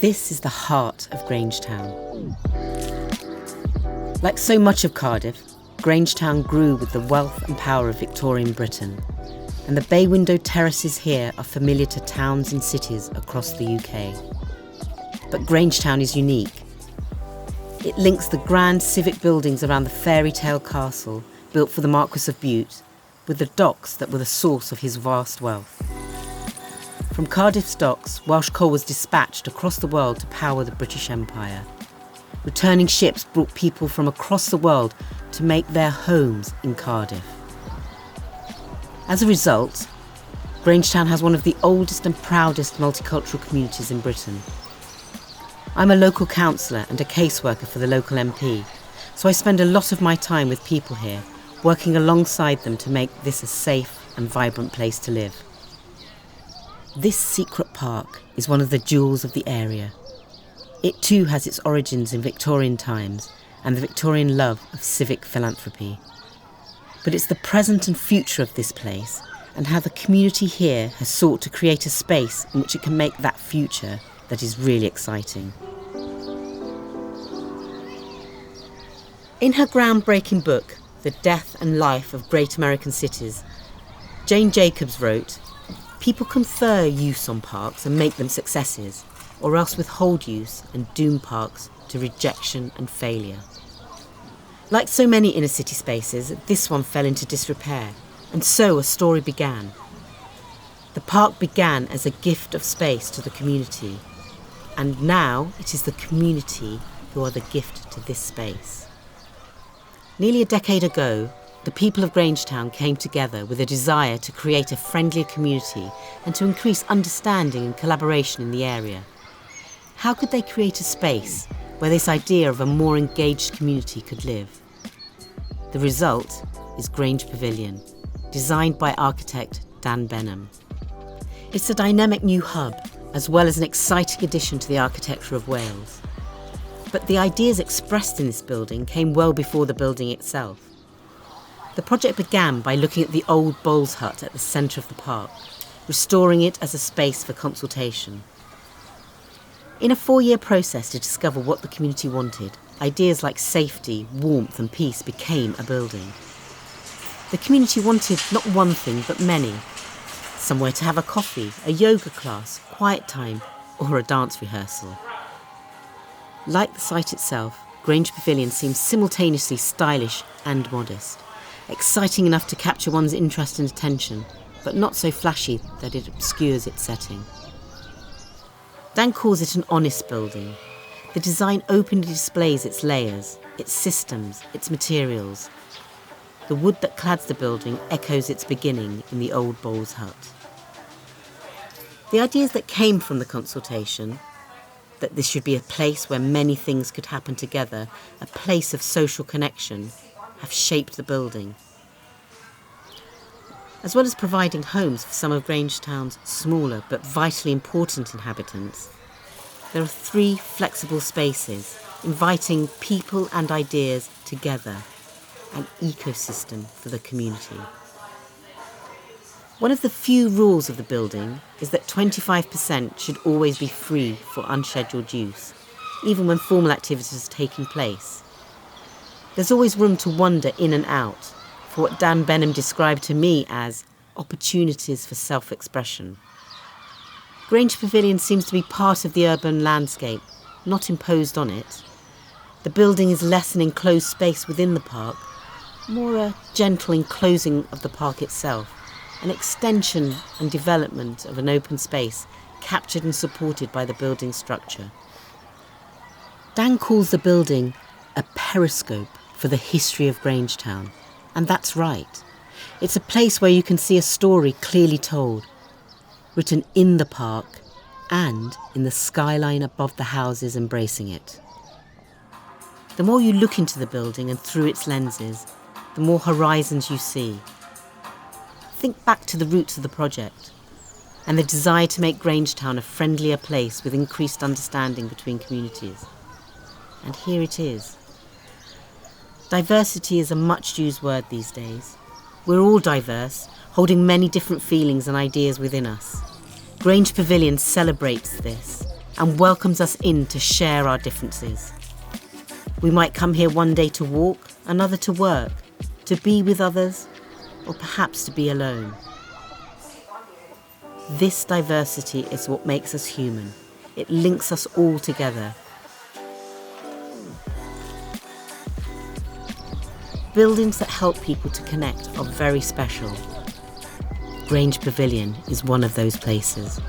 This is the heart of Grangetown. Like so much of Cardiff, Grangetown grew with the wealth and power of Victorian Britain, and the bay window terraces here are familiar to towns and cities across the UK. But Grangetown is unique. It links the grand civic buildings around the fairy tale castle built for the Marquis of Bute with the docks that were the source of his vast wealth. From Cardiff's docks, Welsh coal was dispatched across the world to power the British Empire. Returning ships brought people from across the world to make their homes in Cardiff. As a result, Grangetown has one of the oldest and proudest multicultural communities in Britain. I'm a local councillor and a caseworker for the local MP, so I spend a lot of my time with people here, working alongside them to make this a safe and vibrant place to live. This secret park is one of the jewels of the area. It too has its origins in Victorian times and the Victorian love of civic philanthropy. But it's the present and future of this place and how the community here has sought to create a space in which it can make that future that is really exciting. In her groundbreaking book, The Death and Life of Great American Cities, Jane Jacobs wrote, "People confer use on parks and make them successes, or else withhold use and doom parks to rejection and failure." Like so many inner city spaces, this one fell into disrepair, and so a story began. The park began as a gift of space to the community, and now it is the community who are the gift to this space. Nearly a decade ago, the people of Grangetown came together with a desire to create a friendlier community and to increase understanding and collaboration in the area. How could they create a space where this idea of a more engaged community could live? The result is Grange Pavilion, designed by architect Dan Benham. It's a dynamic new hub, as well as an exciting addition to the architecture of Wales. But the ideas expressed in this building came well before the building itself. The project began by looking at the old bowls hut at the centre of the park, restoring it as a space for consultation. In a 4-year process to discover what the community wanted, ideas like safety, warmth and peace became a building. The community wanted not one thing but many. Somewhere to have a coffee, a yoga class, quiet time or a dance rehearsal. Like the site itself, Grange Pavilion seems simultaneously stylish and modest, exciting enough to capture one's interest and attention, but not so flashy that it obscures its setting. Dan calls it an honest building. The design openly displays its layers, its systems, its materials. The wood that clads the building echoes its beginning in the old bowls hut. The ideas that came from the consultation, that this should be a place where many things could happen together, a place of social connection, have shaped the building. As well as providing homes for some of Grangetown's smaller but vitally important inhabitants, there are 3 flexible spaces inviting people and ideas together, an ecosystem for the community. One of the few rules of the building is that 25% should always be free for unscheduled use, even when formal activities are taking place. There's always room to wander in and out, for what Dan Benham described to me as opportunities for self-expression. Grange Pavilion seems to be part of the urban landscape, not imposed on it. The building is less an enclosed space within the park, more a gentle enclosing of the park itself, an extension and development of an open space captured and supported by the building structure. Dan calls the building a periscope for the history of Grangetown. And that's right. It's a place where you can see a story clearly told, written in the park and in the skyline above the houses embracing it. The more you look into the building and through its lenses, the more horizons you see. Think back to the roots of the project and the desire to make Grangetown a friendlier place with increased understanding between communities. And here it is. Diversity is a much-used word these days. We're all diverse, holding many different feelings and ideas within us. Grange Pavilion celebrates this and welcomes us in to share our differences. We might come here one day to walk, another to work, to be with others, or perhaps to be alone. This diversity is what makes us human. It links us all together. Buildings that help people to connect are very special. Grange Pavilion is one of those places.